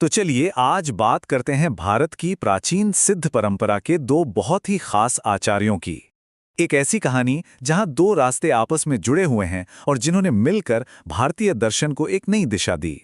तो चलिए आज बात करते हैं भारत की प्राचीन सिद्ध परंपरा के दो बहुत ही खास आचार्यों की। एक ऐसी कहानी जहां दो रास्ते आपस में जुड़े हुए हैं और जिन्होंने मिलकर भारतीय दर्शन को एक नई दिशा दी।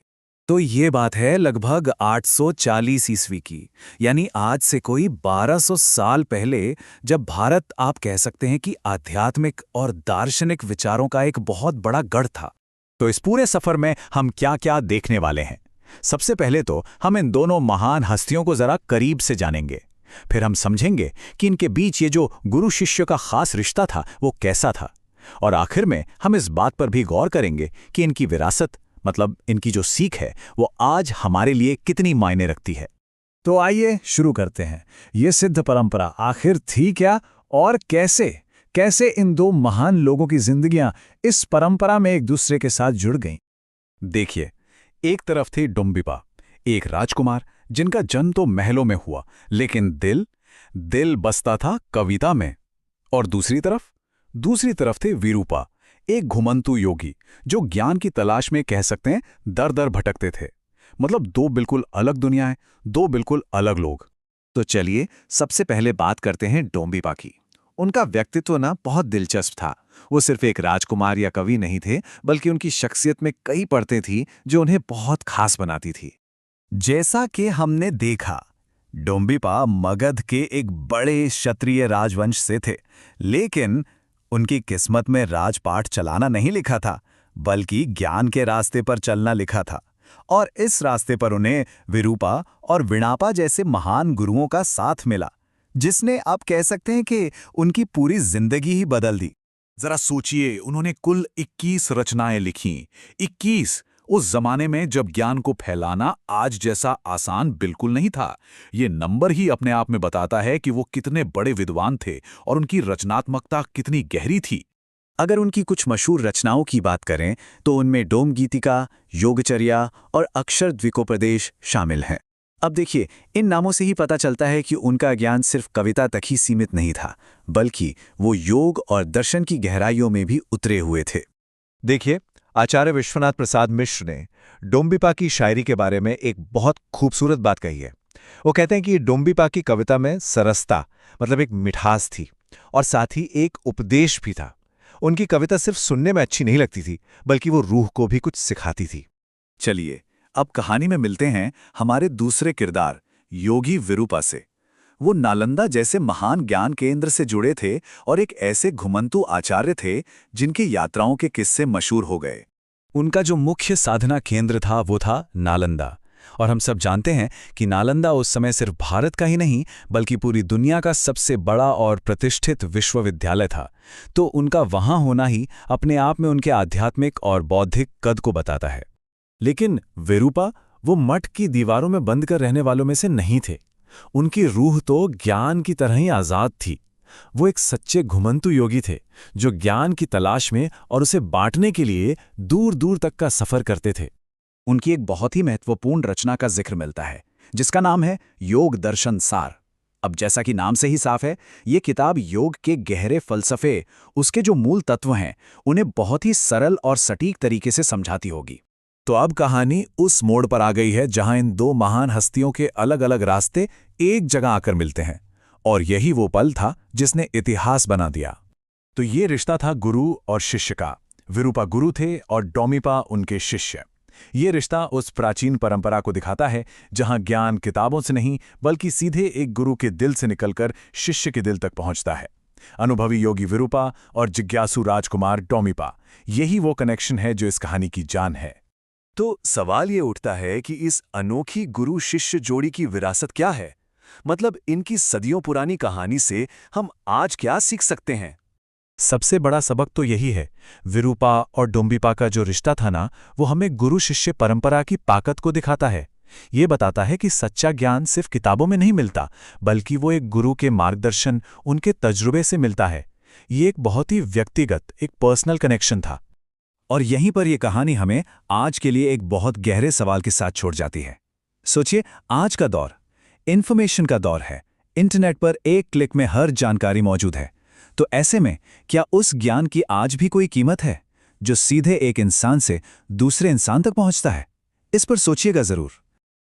तो ये बात है लगभग 840 ईस्वी की, यानी आज से कोई 1200 साल पहले, जब भारत आप कह सकते हैं कि आध्यात्मिक और दार्शनिक विचारों का एक बहुत बड़ा गढ़ था। तो इस पूरे सफर में हम क्या-क्या देखने वाले हैं? सबसे पहले तो हम इन दोनों महान हस्तियों को जरा करीब से जानेंगे। फिर हम समझेंगे कि इनके बीच ये जो गुरु शिष्य का खास रिश्ता था वो कैसा था। और आखिर में हम इस बात पर भी गौर करेंगे कि इनकी विरासत, मतलब इनकी जो सीख है, वो आज हमारे लिए कितनी मायने रखती है। तो आइए शुरू करते हैं। ये सिद्ध परंपरा आखिर थी क्या और कैसे कैसे इन दो महान लोगों की जिंदगियां इस परंपरा में एक दूसरे के साथ जुड़ गईं? देखिए, एक तरफ थे डोम्बिपा, एक राजकुमार जिनका जन्म तो महलों में हुआ, लेकिन दिल बसता था कविता में। और दूसरी तरफ थे विरूपा, एक घुमंतू योगी जो ज्ञान की तलाश में कह सकते हैं दर दर भटकते थे। मतलब दो बिल्कुल अलग दुनियाएं, दो बिल्कुल अलग लोग। तो चलिए सबसे पहले बात करते हैं डोम्बिपा की। उनका व्यक्तित्व ना बहुत दिलचस्प था। वो सिर्फ एक राजकुमार या कवि नहीं थे, बल्कि उनकी शख्सियत में कई परतें थी जो उन्हें बहुत खास बनाती थी। जैसा कि हमने देखा, डोम्बिपा मगध के एक बड़े क्षत्रिय राजवंश से थे, लेकिन उनकी किस्मत में राजपाट चलाना नहीं लिखा था, बल्कि ज्ञान के रास्ते पर चलना लिखा था। और इस रास्ते पर उन्हें विरूपा और विणापा जैसे महान गुरुओं का साथ मिला, जिसने आप कह सकते हैं कि उनकी पूरी जिंदगी ही बदल दी। जरा सोचिए, उन्होंने कुल 21 रचनाएं लिखीं। 21! उस जमाने में जब ज्ञान को फैलाना आज जैसा आसान बिल्कुल नहीं था। ये नंबर ही अपने आप में बताता है कि वो कितने बड़े विद्वान थे और उनकी रचनात्मकता कितनी गहरी थी। अगर उनकी कुछ मशहूर रचनाओं की बात करें तो उनमें डोम गीतिका, योगचर्या और अक्षर द्विकोपदेश शामिल हैं। अब देखिए, इन नामों से ही पता चलता है कि उनका ज्ञान सिर्फ कविता तक ही सीमित नहीं था, बल्कि वो योग और दर्शन की गहराइयों में भी उतरे हुए थे। देखिए, आचार्य विश्वनाथ प्रसाद मिश्र ने डोम्बिपा की शायरी के बारे में एक बहुत खूबसूरत बात कही है। वो कहते हैं कि डोम्बिपा की कविता में सरसता, मतलब एक मिठास थी, और साथ ही एक उपदेश भी था। उनकी कविता सिर्फ सुनने में अच्छी नहीं लगती थी, बल्कि वो रूह को भी कुछ सिखाती थी। चलिए अब कहानी में मिलते हैं हमारे दूसरे किरदार योगी विरूपा से। वो नालंदा जैसे महान ज्ञान केंद्र से जुड़े थे और एक ऐसे घुमंतू आचार्य थे जिनकी यात्राओं के किस्से मशहूर हो गए। उनका जो मुख्य साधना केंद्र था वो था नालंदा। और हम सब जानते हैं कि नालंदा उस समय सिर्फ भारत का ही नहीं, बल्कि पूरी दुनिया का सबसे बड़ा और प्रतिष्ठित विश्वविद्यालय था। तो उनका वहां होना ही अपने आप में उनके आध्यात्मिक और बौद्धिक कद को बताता है। लेकिन विरूपा वो मठ की दीवारों में बंद कर रहने वालों में से नहीं थे। उनकी रूह तो ज्ञान की तरह ही आज़ाद थी। वो एक सच्चे घुमंतू योगी थे जो ज्ञान की तलाश में और उसे बांटने के लिए दूर दूर तक का सफर करते थे। उनकी एक बहुत ही महत्वपूर्ण रचना का जिक्र मिलता है, जिसका नाम है योग दर्शन सार। अब जैसा कि नाम से ही साफ है, ये किताब योग के गहरे फलसफे, उसके जो मूल तत्व हैं, उन्हें बहुत ही सरल और सटीक तरीके से समझाती होगी। तो अब कहानी उस मोड़ पर आ गई है जहां इन दो महान हस्तियों के अलग अलग रास्ते एक जगह आकर मिलते हैं, और यही वो पल था जिसने इतिहास बना दिया। तो ये रिश्ता था गुरु और शिष्य का। विरूपा गुरु थे और डोम्बिपा उनके शिष्य। ये रिश्ता उस प्राचीन परंपरा को दिखाता है जहां ज्ञान किताबों से नहीं, बल्कि सीधे एक गुरु के दिल से निकलकर शिष्य के दिल तक पहुंचता है। अनुभवी योगी विरूपा और जिज्ञासु राजकुमार डोम्बिपा, यही वो कनेक्शन है जो इस कहानी की जान है। तो सवाल ये उठता है कि इस अनोखी गुरु शिष्य जोड़ी की विरासत क्या है? मतलब इनकी सदियों पुरानी कहानी से हम आज क्या सीख सकते हैं? सबसे बड़ा सबक तो यही है, विरूपा और डोम्बिपा का जो रिश्ता था ना, वो हमें गुरु शिष्य परंपरा की ताकत को दिखाता है। ये बताता है कि सच्चा ज्ञान सिर्फ किताबों में नहीं मिलता, बल्कि वो एक गुरु के मार्गदर्शन, उनके तजुर्बे से मिलता है। ये एक बहुत ही व्यक्तिगत, एक पर्सनल कनेक्शन था। और यहीं पर यह कहानी हमें आज के लिए एक बहुत गहरे सवाल के साथ छोड़ जाती है। सोचिए, आज का दौर इंफॉर्मेशन का दौर है। इंटरनेट पर एक क्लिक में हर जानकारी मौजूद है। तो ऐसे में क्या उस ज्ञान की आज भी कोई कीमत है जो सीधे एक इंसान से दूसरे इंसान तक पहुंचता है? इस पर सोचिएगा जरूर।